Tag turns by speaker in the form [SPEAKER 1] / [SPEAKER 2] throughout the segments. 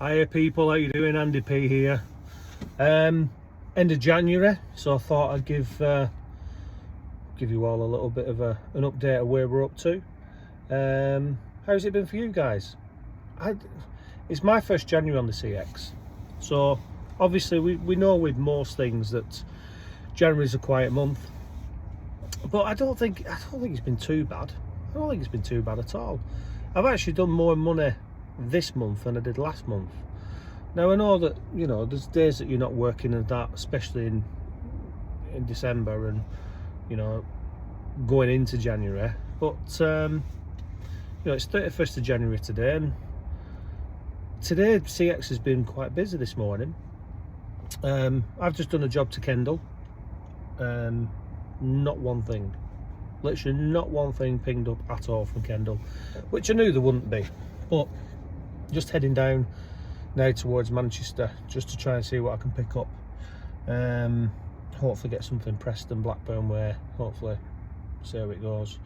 [SPEAKER 1] Hiya people, how you doing? Andy P here. End of January, so I thought I'd give you all a little bit of an update of where we're up to. How's it been for you guys? It's my first January on the CX, so obviously we know with most things that January's a quiet month, but I don't think it's been too bad. I don't think it's been too bad at all. I've actually done more money this month than I did last month. Now I know that, you know, there's days that you're not working and that, especially in December and, you know, going into January, but you know, it's 31st of January today, and today CX has been quite busy this morning. I've just done a job to Kendall, not one thing, literally not one thing pinged up at all from Kendall, which I knew there wouldn't be, but just heading down now towards Manchester just to try and see what I can pick up. Hopefully get something Preston, Blackburn way, hopefully see how it goes.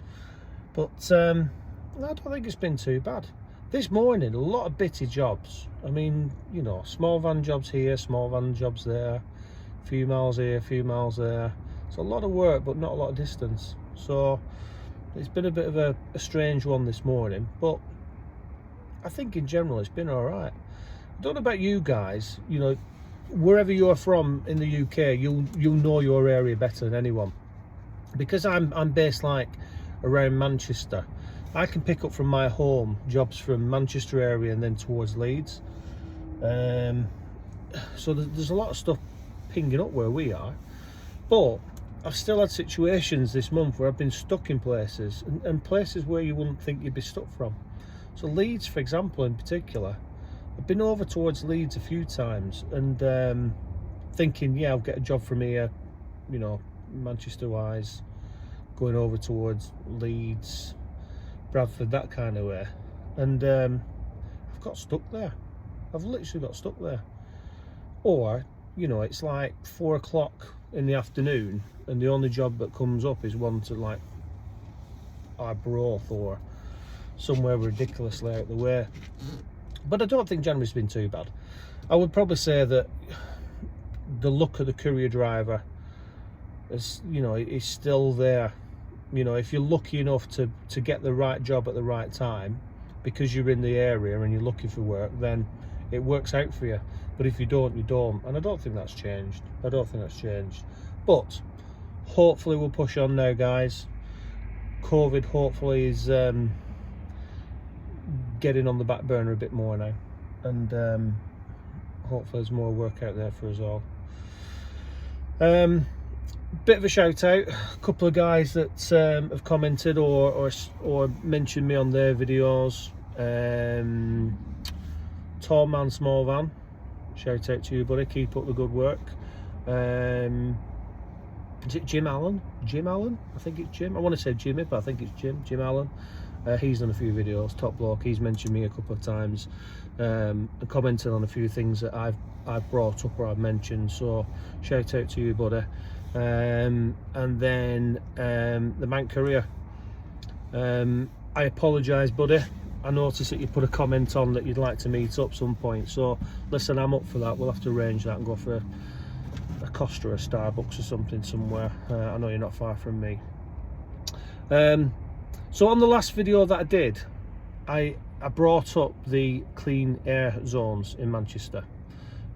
[SPEAKER 1] But I don't think it's been too bad. This morning, a lot of bitty jobs. I mean, you know, small van jobs here, small van jobs there, a few miles here, a few miles there. It's a lot of work, but not a lot of distance. So it's been a bit of a strange one this morning, but I think in general it's been all right. I don't know about you guys, you know, wherever you're from in the UK, you'll know your area better than anyone. Because I'm based like around Manchester, I can pick up from my home jobs from Manchester area and then towards Leeds. So there's a lot of stuff pinging up where we are, but I've still had situations this month where I've been stuck in places, and places where you wouldn't think you'd be stuck from. So Leeds, for example, in particular, I've been over towards Leeds a few times and thinking, yeah, I'll get a job from here, you know, Manchester wise, going over towards Leeds, Bradford, that kind of way, and I've got stuck there. I've literally got stuck there. Or, you know, it's like 4 o'clock in the afternoon and the only job that comes up is one to like Arbroath or somewhere ridiculously out the way. But I don't think January's been too bad. I would probably say that the look of the courier driver is, you know, is still there. You know, if you're lucky enough to get the right job at the right time because you're in the area and you're looking for work, then it works out for you. But if you don't, you don't. And I don't think that's changed. I don't think that's changed. But hopefully we'll push on now, guys. COVID hopefully is getting on the back burner a bit more now, and hopefully there's more work out there for us all. Bit of a shout out, a couple of guys that have commented or mentioned me on their videos. Tall Man Small Van, shout out to you, buddy, keep up the good work. Is it Jim Allen? I think it's Jim. I want to say Jimmy, but I think it's Jim Allen. He's done a few videos, top bloke. He's mentioned me a couple of times, commented on a few things that I've brought up or I've mentioned, so shout out to you, buddy. And then the Man Courier, I apologise, buddy. I noticed that you put a comment on that you'd like to meet up some point, so listen, I'm up for that. We'll have to arrange that and go for a Costa or a Starbucks or something somewhere. I know you're not far from me. So on the last video that I did, I brought up the clean air zones in Manchester,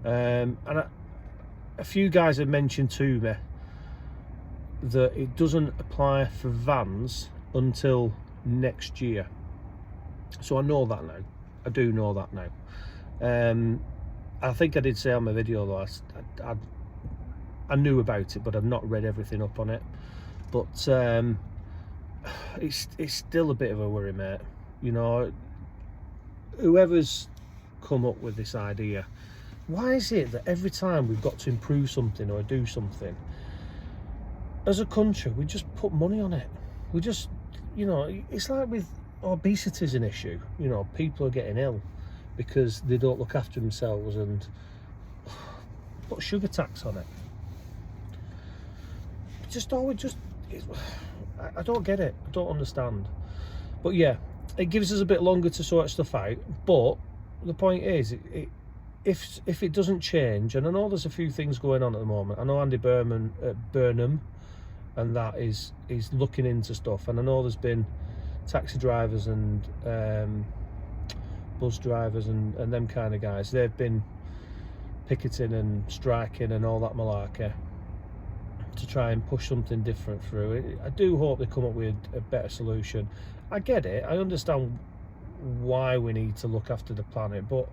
[SPEAKER 1] and a few guys have mentioned to me that it doesn't apply for vans until next year. So I know that now. I do know that now. I think I did say on my video though, I knew about it, but I've not read everything up on it. But it's still a bit of a worry, mate. You know, whoever's come up with this idea, why is it that every time we've got to improve something or do something as a country, we just put money on it? We just, you know, it's like with obesity is an issue. You know, people are getting ill because they don't look after themselves and put sugar tax on it. I don't get it. I don't understand. But yeah, it gives us a bit longer to sort stuff out, but the point is, if it doesn't change, and I know there's a few things going on at the moment. I know Andy Burnham and that is looking into stuff, and I know there's been taxi drivers and bus drivers and them kind of guys. They've been picketing and striking and all that malarkey to try and push something different through. I do hope they come up with a better solution. I get it, I understand why we need to look after the planet, but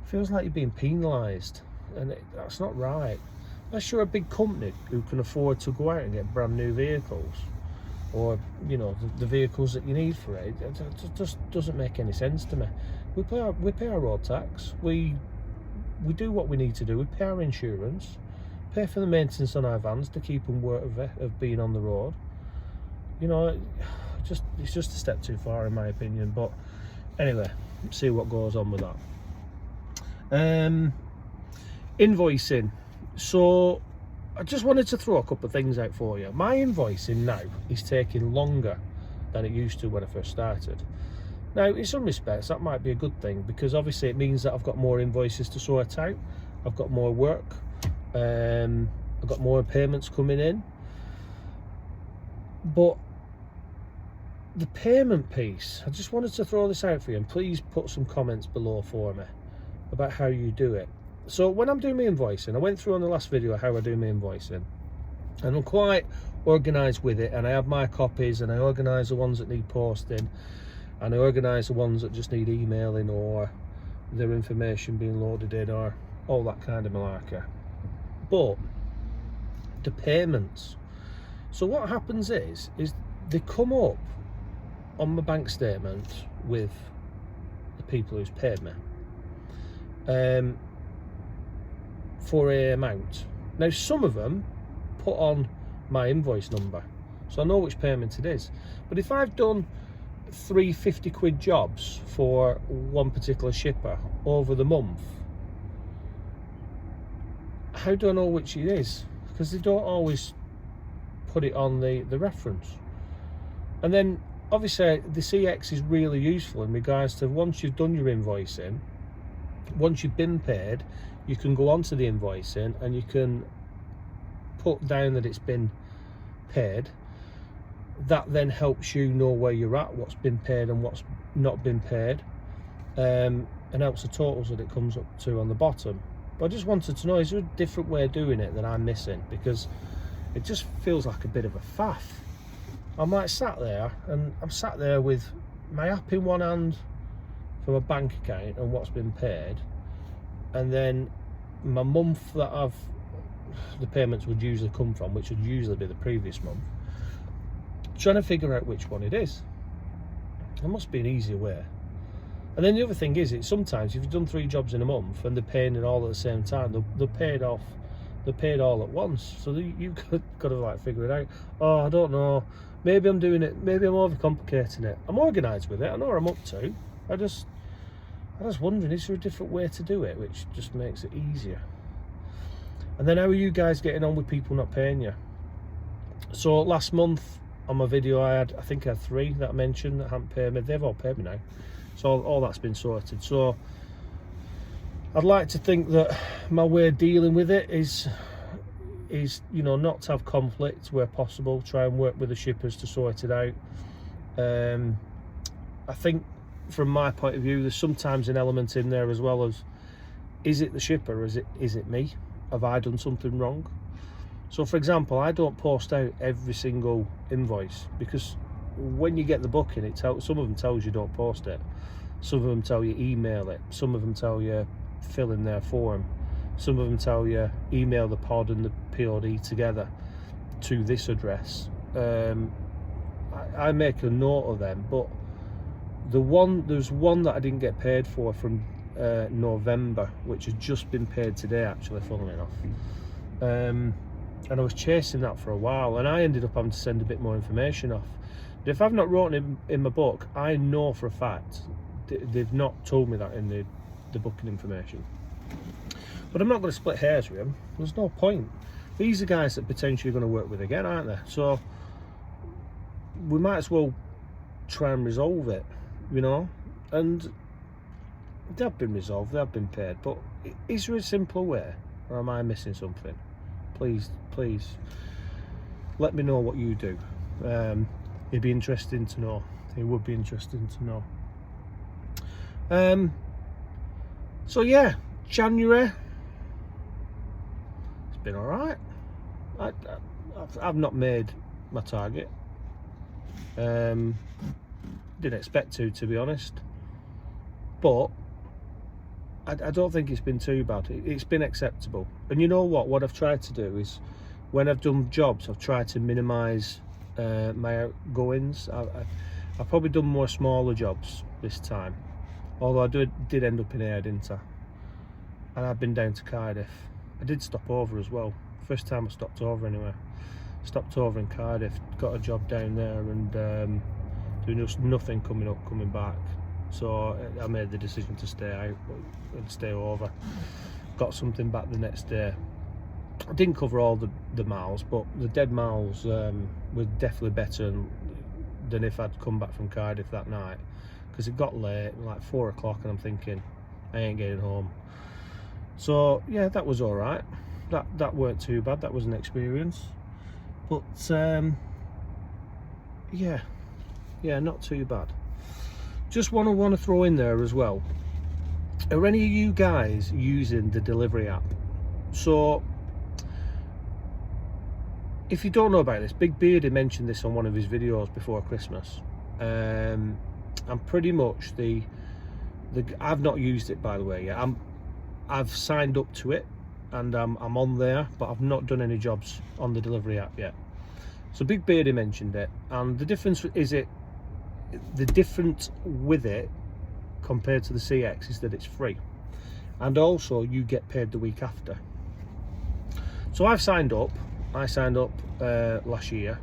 [SPEAKER 1] it feels like you're being penalised, and that's not right. Unless you're a big company who can afford to go out and get brand new vehicles, or you know, the vehicles that you need for it. It just doesn't make any sense to me. We pay our road tax, we do what we need to do, we pay our insurance, pay for the maintenance on our vans to keep them worthy of being on the road. You know, it's just a step too far in my opinion. But anyway, see what goes on with that. Invoicing. So I just wanted to throw a couple of things out for you. My invoicing now is taking longer than it used to when I first started. Now, in some respects, that might be a good thing, because obviously it means that I've got more invoices to sort out, I've got more work, I've got more payments coming in. But the payment piece, I just wanted to throw this out for you, and please put some comments below for me about how you do it. So when I'm doing my invoicing, I went through on the last video how I do my invoicing, and I'm quite organised with it, and I have my copies, and I organise the ones that need posting, and I organise the ones that just need emailing or their information being loaded in, or all that kind of malarkey. But the payments, so what happens is they come up on my bank statement with the people who's paid me for a amount. Now, some of them put on my invoice number, so I know which payment it is. But if I've done 3 50-quid jobs for one particular shipper over the month, how do I know which it is? Because they don't always put it on the reference. And then obviously the CX is really useful in regards to, once you've done your invoicing, once you've been paid, you can go on to the invoicing and you can put down that it's been paid. That then helps you know where you're at, what's been paid and what's not been paid, and helps the totals that it comes up to on the bottom. But I just wanted to know, is there a different way of doing it that I'm missing? Because it just feels like a bit of a faff. I'm like sat there, and I'm sat there with my app in one hand for my bank account and what's been paid, and then my month that the payments would usually come from, which would usually be the previous month, trying to figure out which one it is. There must be an easier way. And then the other thing is, sometimes if you've done 3 jobs in a month and they're paying it all at the same time, they're paid all at once. So you've got to like figure it out. Oh, I don't know, maybe I'm doing it, maybe I'm overcomplicating it. I'm organised with it, I know what I'm up to. I just wondering, is there a different way to do it which just makes it easier? And then how are you guys getting on with people not paying you? So last month on my video, I think I had 3 that I mentioned that haven't paid me. They've all paid me now, so all that's been sorted. So I'd like to think that my way of dealing with it is you know, not to have conflict where possible, try and work with the shippers to sort it out. I think from my point of view, there's sometimes an element in there as well as, is it the shipper or is it me? Have I done something wrong? So for example, I don't post out every single invoice, because when you get the booking, some of them tells you don't post it, some of them tell you email it, some of them tell you fill in their form, some of them tell you email the pod and the POD together to this address. I make a note of them, but there's one that I didn't get paid for from November, which has just been paid today actually, funnily enough. And I was chasing that for a while, and I ended up having to send a bit more information off. But if I've not written it in my book, I know for a fact they've not told me that in the booking information. But I'm not going to split hairs with them. There's no point. These are guys that potentially going to work with again, aren't they? So we might as well try and resolve it, you know. And they have been resolved, they have been paid, but is there a simpler way, or am I missing something? Please let me know what you do. It'd be interesting to know. It would be interesting to know. So yeah, January, it's been all right. I've not made my target. Didn't expect to be honest, but I don't think it's been too bad. It's been acceptable. And you know what I've tried to do is, when I've done jobs, I've tried to minimise my outgoings. I've probably done more smaller jobs this time, although I did end up in Ayr, didn't I? And I've been down to Cardiff. I did stop over as well. First time I stopped over anyway. Stopped over in Cardiff, got a job down there, and there was nothing coming back. So I made the decision to stay out and stay over. Got something back the next day. I didn't cover all the miles, but the dead miles were definitely better than if I'd come back from Cardiff that night, because it got late, like 4 o'clock, and I'm thinking I ain't getting home. So yeah, that was all right. That weren't too bad. That was an experience. But yeah, not too bad. Just want to throw in there as well, are any of you guys using the delivery app? So if you don't know about this, Big Beardy mentioned this on one of his videos before Christmas. I'm pretty much I've not used it, by the way, yet. I've signed up to it, and I'm on there, but I've not done any jobs on the delivery app yet. So Big Beardy mentioned it, and the difference with it compared to the CX is that it's free, and also you get paid the week after. So I signed up last year,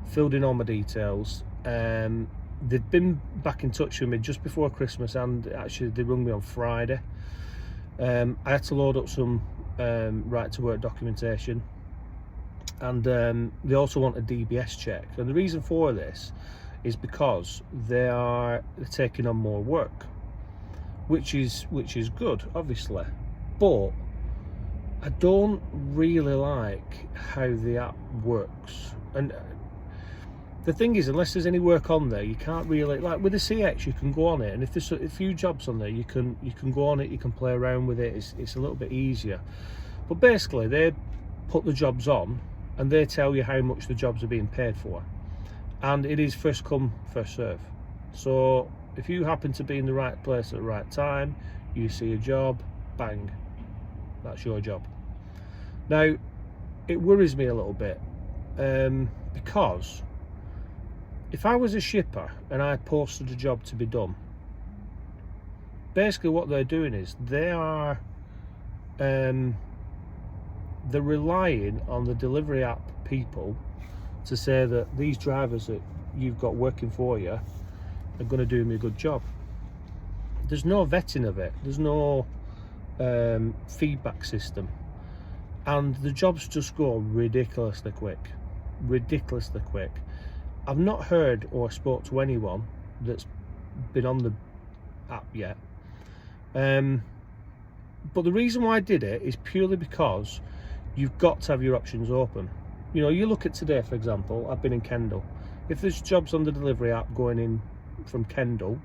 [SPEAKER 1] filled in all my details. They'd been back in touch with me just before Christmas, and actually they rung me on Friday. I had to load up some right to work documentation, and they also want a DBS check. And the reason for this is because they're taking on more work, which is good, obviously, but I don't really like how the app works. And the thing is, unless there's any work on there, you can't really, like with the CX, you can go on it, and if there's a few jobs on there, you can go on it, you can play around with it. It's a little bit easier. But basically, they put the jobs on, and they tell you how much the jobs are being paid for, and it is first come, first serve. So if you happen to be in the right place at the right time, you see a job, bang, that's your job. Now, it worries me a little bit, because if I was a shipper and I posted a job to be done, basically what they're doing is they're relying on the delivery app people to say that these drivers that you've got working for you are going to do me a good job. There's no vetting of it. There's no feedback system, and the jobs just go ridiculously quick. I've not heard or spoke to anyone that's been on the app yet, but the reason why I did it is purely because you've got to have your options open. You know, you look at today, for example, I've been in Kendal. If there's jobs on the delivery app going in from Kendal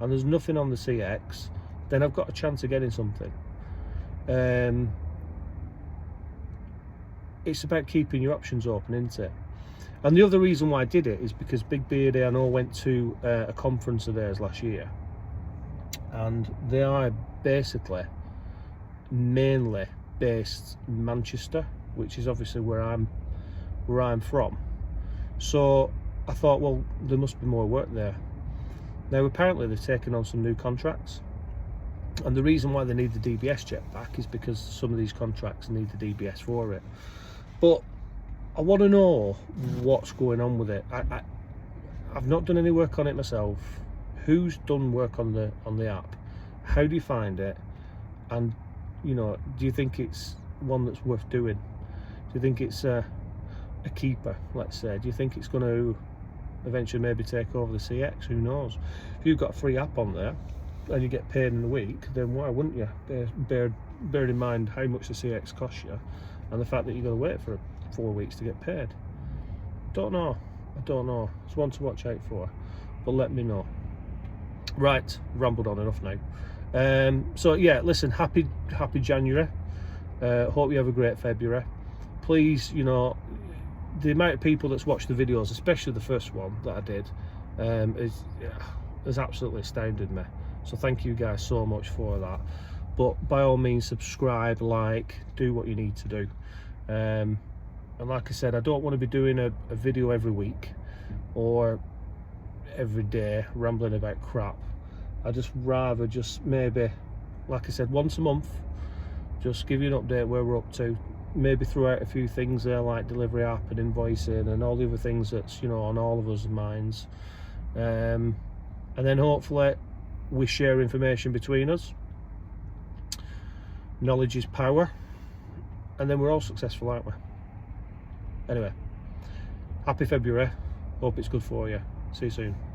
[SPEAKER 1] and there's nothing on the CX, then I've got a chance of getting something. It's about keeping your options open, isn't it? And the other reason why I did it is because Big Beardy, I know, went to a conference of theirs last year, and they are basically mainly based in Manchester, which is obviously where I'm from. So I thought, well, there must be more work there. Now apparently they've taken on some new contracts, and the reason why they need the DBS check back is because some of these contracts need the DBS for it. But I want to know what's going on with it. I've not done any work on it myself. Who's done work on the app? How do you find it? And you know, do you think it's one that's worth doing? Do you think it's a keeper, let's say? Do you think it's going to eventually maybe take over the CX? Who knows? If you've got a free app on there, and you get paid in the week, then why wouldn't you? Bear in mind how much the CX costs you, and the fact that you've got to wait for 4 weeks to get paid. Don't know. I don't know. It's one to watch out for, but let me know. Right, rambled on enough now. So yeah, listen, happy January. Hope you have a great February. Please, you know, the amount of people that's watched the videos, especially the first one that I did, has absolutely astounded me. So thank you guys so much for that. But by all means, subscribe, like, do what you need to do. And like I said, I don't want to be doing a video every week or every day rambling about crap. I just rather just maybe, like I said, once a month, just give you an update where we're up to. Maybe throw out a few things there like delivery app and invoicing and all the other things that's, you know, on all of us minds. And then hopefully we share information between us. Knowledge is power, and then we're all successful, aren't we? Anyway, happy February. Hope it's good for you. See you soon.